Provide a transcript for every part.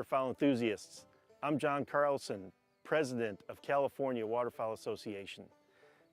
waterfowl enthusiasts. I'm John Carlson, President of California Waterfowl Association.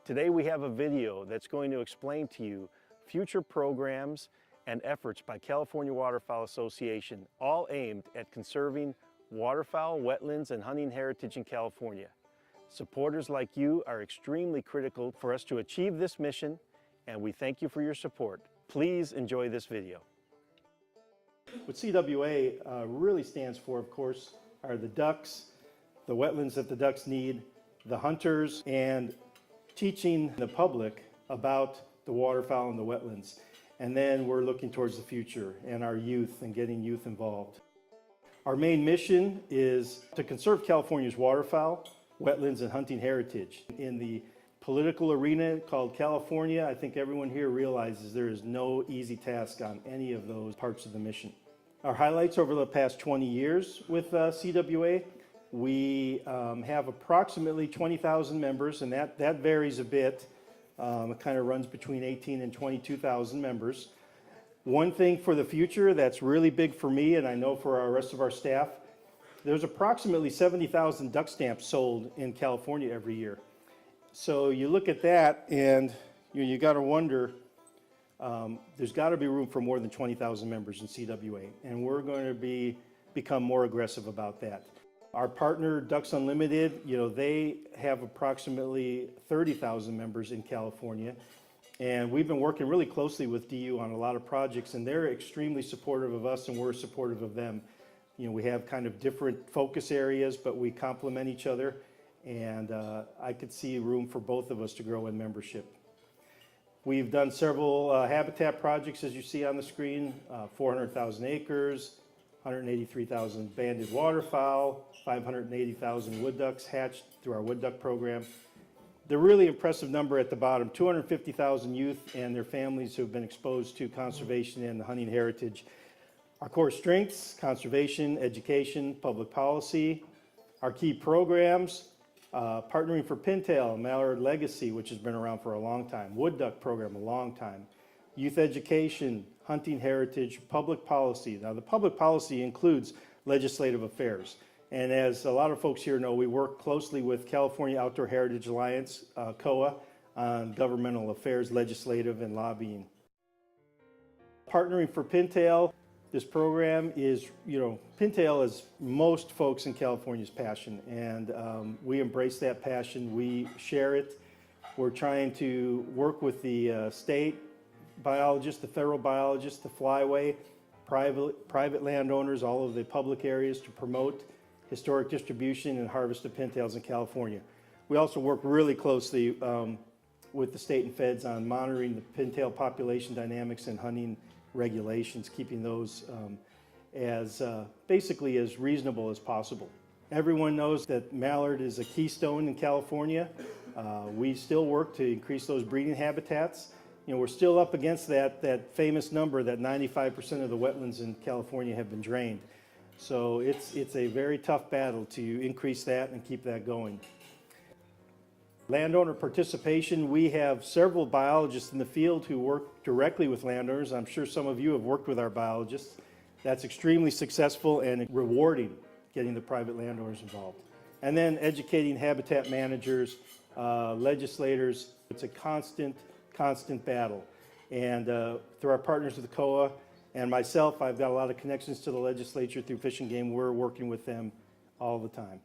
Today we have a video that's going to explain to you future programs and efforts by California Waterfowl Association, all aimed at conserving waterfowl, wetlands, and hunting heritage in California. Supporters like you are extremely critical for us to achieve this mission, and we thank you for your support. Please enjoy this video. What CWA really stands for, of course, are the ducks, the wetlands that the ducks need, the hunters, and teaching the public about the waterfowl and the wetlands. And then we're looking towards the future and our youth and getting youth involved. Our main mission is to conserve California's waterfowl, wetlands, and hunting heritage. In the political arena called California, I think everyone here realizes there is no easy task on any of those parts of the mission. Our highlights over the past 20 years with CWA, we have approximately 20,000 members, and that varies a bit. It kind of runs between 18 and 22,000 members. One thing for the future that's really big for me, and I know for our rest of our staff, there's approximately 70,000 duck stamps sold in California every year. So you look at that and you got to wonder, there's got to be room for more than 20,000 members in CWA, and we're going to become more aggressive about that. Our partner, Ducks Unlimited, they have approximately 30,000 members in California, and we've been working really closely with DU on a lot of projects, and they're extremely supportive of us, and we're supportive of them. We have kind of different focus areas, but we complement each other, and I could see room for both of us to grow in membership. We've done several habitat projects, as you see on the screen, 400,000 acres, 183,000 banded waterfowl, 580,000 wood ducks hatched through our wood duck program. The really impressive number at the bottom, 250,000 youth and their families who have been exposed to conservation and the hunting heritage. Our core strengths: conservation, education, public policy. Our key programs: partnering for Pintail, Mallard Legacy, which has been around for a long time, wood duck program, a long time, youth education, hunting heritage, public policy. Now, the public policy includes legislative affairs. And as a lot of folks here know, we work closely with California Outdoor Heritage Alliance, COA, on governmental affairs, legislative, and lobbying. Partnering for Pintail. This program is, Pintail is most folks in California's passion, and we embrace that passion. We share it. We're trying to work with the state biologists, the federal biologists, the flyway, private landowners, all of the public areas to promote historic distribution and harvest of pintails in California. We also work really closely with the state and feds on monitoring the pintail population dynamics and hunting regulations, keeping those basically as reasonable as possible. Everyone knows that mallard is a keystone in California. We still work to increase those breeding habitats. We're still up against that famous number that 95% of the wetlands in California have been drained. So it's a very tough battle to increase that and keep that going. Landowner participation: we have several biologists in the field who work directly with landowners. I'm sure some of you have worked with our biologists. That's extremely successful and rewarding, getting the private landowners involved. And then educating habitat managers, legislators. It's a constant battle. And through our partners with the COA and myself, I've got a lot of connections to the legislature through Fish and Game. We're working with them all the time.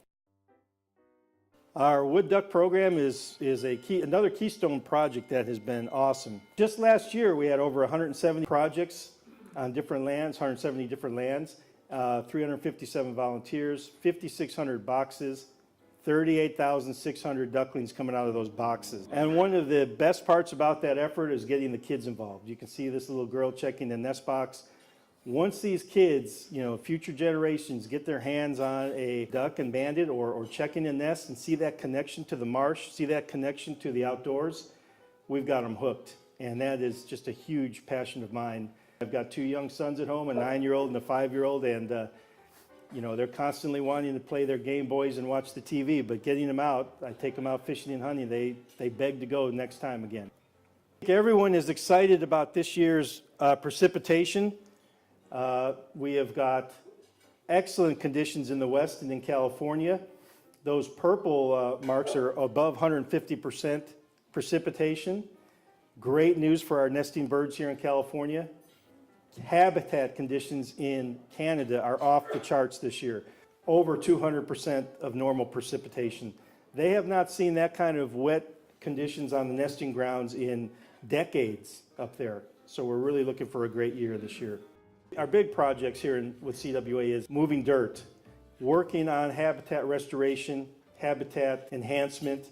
Our wood duck program is another keystone project that has been awesome. Just last year, we had over 170 projects on different lands, 170 different lands, 357 volunteers, 5,600 boxes, 38,600 ducklings coming out of those boxes. And one of the best parts about that effort is getting the kids involved. You can see this little girl checking the nest box. Once these kids, future generations, get their hands on a duck and banded or checking a nest and see that connection to the marsh, see that connection to the outdoors, we've got them hooked. And that is just a huge passion of mine. I've got two young sons at home, a 9-year-old and a 5-year-old, and they're constantly wanting to play their Game Boys and watch the TV, but getting them out, I take them out fishing and hunting, they beg to go next time again. Everyone is excited about this year's Precipitation. We have got Excellent conditions in the west and in California. Those purple marks are above 150% precipitation. Great news for our nesting birds here in California. Habitat conditions in Canada are off the charts this year. Over 200% of normal precipitation. They have not seen that kind of wet conditions on the nesting grounds in decades up there. So we're really looking for a great year this year. Our big projects here with CWA is moving dirt, working on habitat restoration, habitat enhancement.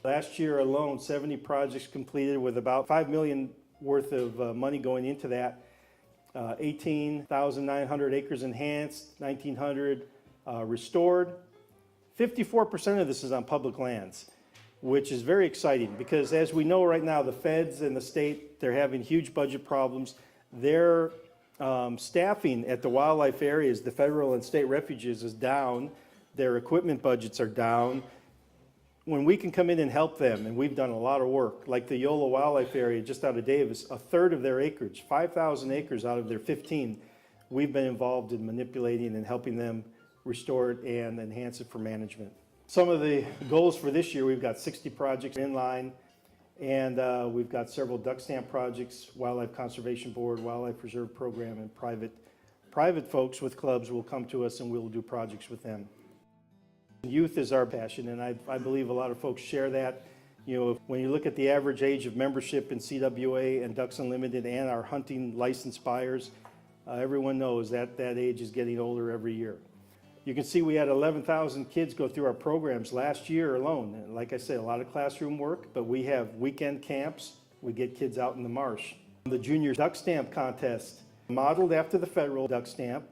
Last year alone, 70 projects completed with about $5 million worth of money going into that. 18,900 acres enhanced, 1,900 restored. 54% of this is on public lands, which is very exciting because as we know right now, the feds and the state, they're having huge budget problems. Their staffing at the wildlife areas, the federal and state refuges, is down. Their equipment budgets are down. When we can come in and help them, and we've done a lot of work, like the Yola Wildlife Area just out of Davis, a third of their acreage, 5,000 acres out of their 15, we've been involved in manipulating and helping them restore it and enhance it for management. Some of the goals for this year, we've got 60 projects in line, and we've got several duck stamp projects, Wildlife Conservation Board, Wildlife Reserve Program, and private folks with clubs will come to us and we'll do projects with them. Youth is our passion, and I believe a lot of folks share that. You know, when you look at the average age of membership in CWA and Ducks Unlimited and our hunting license buyers, everyone knows that that age is getting older every year. You can see we had 11,000 kids go through our programs last year alone. And like I said, a lot of classroom work, but we have weekend camps. We get kids out in the marsh. The Junior Duck Stamp Contest, modeled after the federal duck stamp.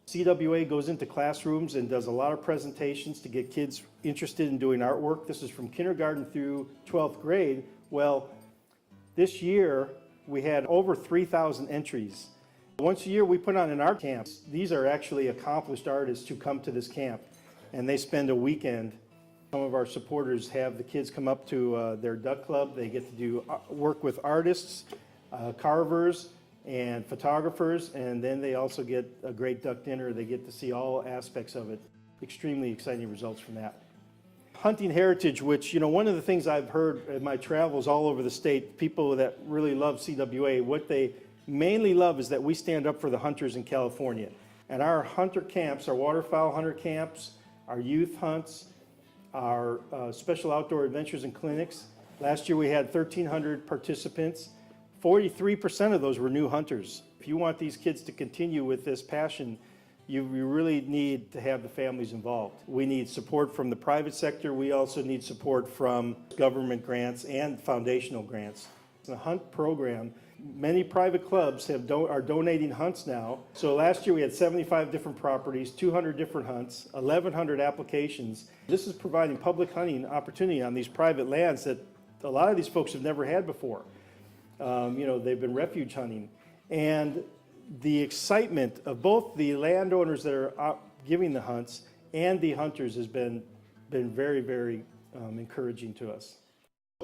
CWA goes into classrooms and does a lot of presentations to get kids interested in doing artwork. This is from kindergarten through 12th grade. Well, this year we had over 3,000 entries. Once a year we put on an art camp. These are actually accomplished artists who come to this camp and they spend a weekend. Some of our supporters have the kids come up to their duck club. They get to do work with artists, carvers, and photographers, and then they also get a great duck dinner. They get to see all aspects of it. Extremely exciting results from that. Hunting heritage, which, you know, one of the things I've heard in my travels all over the state, people that really love CWA, what they mainly love is that we stand up for the hunters in California. And our hunter camps, our waterfowl hunter camps, our youth hunts, our special outdoor adventures and clinics. Last year we had 1,300 participants. 43% of those were new hunters. If you want these kids to continue with this passion, you really need to have the families involved. We need support from the private sector. We also need support from government grants and foundational grants. The hunt program, many private clubs are donating hunts now. So last year we had 75 different properties, 200 different hunts, 1,100 applications. This is providing public hunting opportunity on these private lands that a lot of these folks have never had before. You know, they've been refuge hunting. And the excitement of both the landowners that are giving the hunts and the hunters has been very, very encouraging to us.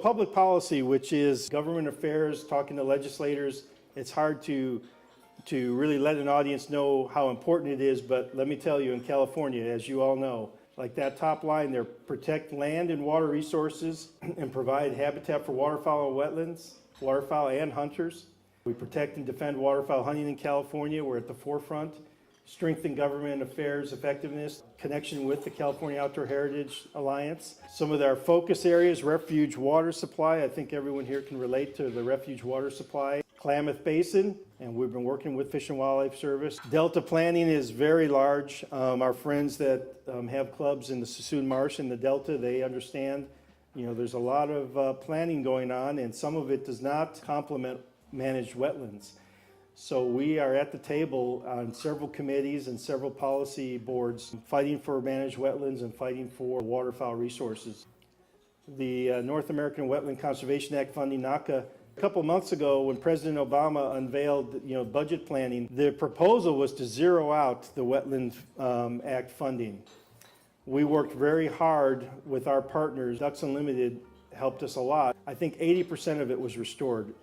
Public policy, which is government affairs, talking to legislators, it's hard to really let an audience know how important it is, but let me tell you, in California, as you all know, like that top line there, protect land and water resources and provide habitat for waterfowl and wetlands, waterfowl and hunters. We protect and defend waterfowl hunting in California. We're at the forefront. Strengthen government affairs effectiveness, connection with the California Outdoor Heritage Alliance. Some of our focus areas, refuge water supply. I think everyone here can relate to the refuge water supply. Klamath Basin, and we've been working with Fish and Wildlife Service. Delta planning is very large. Our friends that have clubs in the Sassoon Marsh and the Delta, they understand, you know, there's a lot of planning going on, and some of it does not complement managed wetlands. So we are at the table on several committees and several policy boards fighting for managed wetlands and fighting for waterfowl resources. The North American Wetland Conservation Act funding, NACA, a couple months ago when President Obama unveiled, you know, budget planning, the proposal was to zero out the Wetland Act funding. We worked very hard with our partners. Ducks Unlimited helped us a lot. I think 80% of it was restored.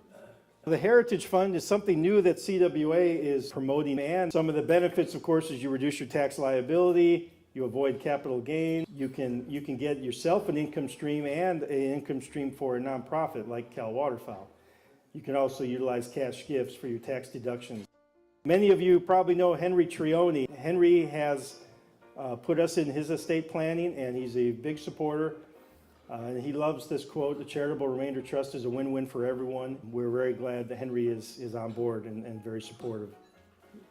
The Heritage Fund is something new that CWA is promoting, and some of the benefits, of course, is you reduce your tax liability, you avoid capital gain, you can get yourself an income stream and an income stream for a nonprofit like Cal Waterfowl. You can also utilize cash gifts for your tax deductions. Many of you probably know Henry Trioni. Henry has put us in his estate planning, and he's a big supporter. And he loves this quote, "The charitable remainder trust is a win-win for everyone." We're very glad that Henry is on board and very supportive.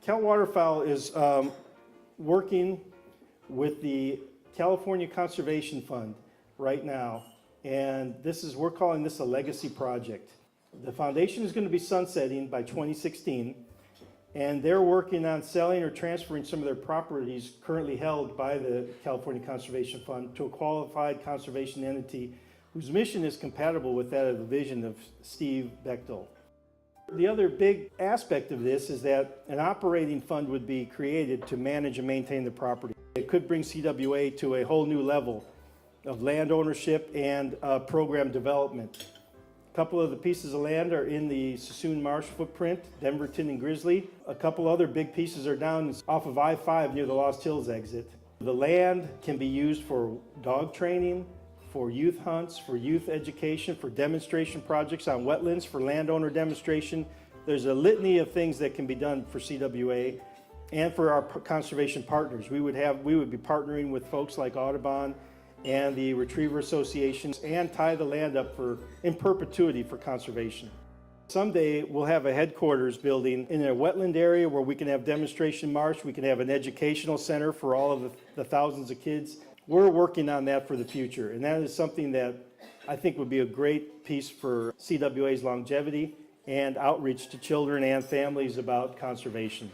Cal Waterfowl is working with the California Conservation Fund right now, and we're calling this a legacy project. The foundation is going to be sunsetting by 2016, and they're working on selling or transferring some of their properties currently held by the California Conservation Fund to a qualified conservation entity whose mission is compatible with that of the vision of Steve Bechtel. The other big aspect of this is that an operating fund would be created to manage and maintain the property. It could bring CWA to a whole new level of land ownership and program development. A couple of the pieces of land are in the Sassoon Marsh footprint, Denverton and Grizzly. A couple other big pieces are down off of I-5 near the Lost Hills exit. The land can be used for dog training, for youth hunts, for youth education, for demonstration projects on wetlands, for landowner demonstration. There's a litany of things that can be done for CWA and for our conservation partners. We would be partnering with folks like Audubon and the Retriever Associations and tie the land up in perpetuity for conservation. Someday we'll have a headquarters building in a wetland area where we can have demonstration marsh, we can have an educational center for all of the thousands of kids. We're working on that for the future, and that is something that I think would be a great piece for CWA's longevity and outreach to children and families about conservation.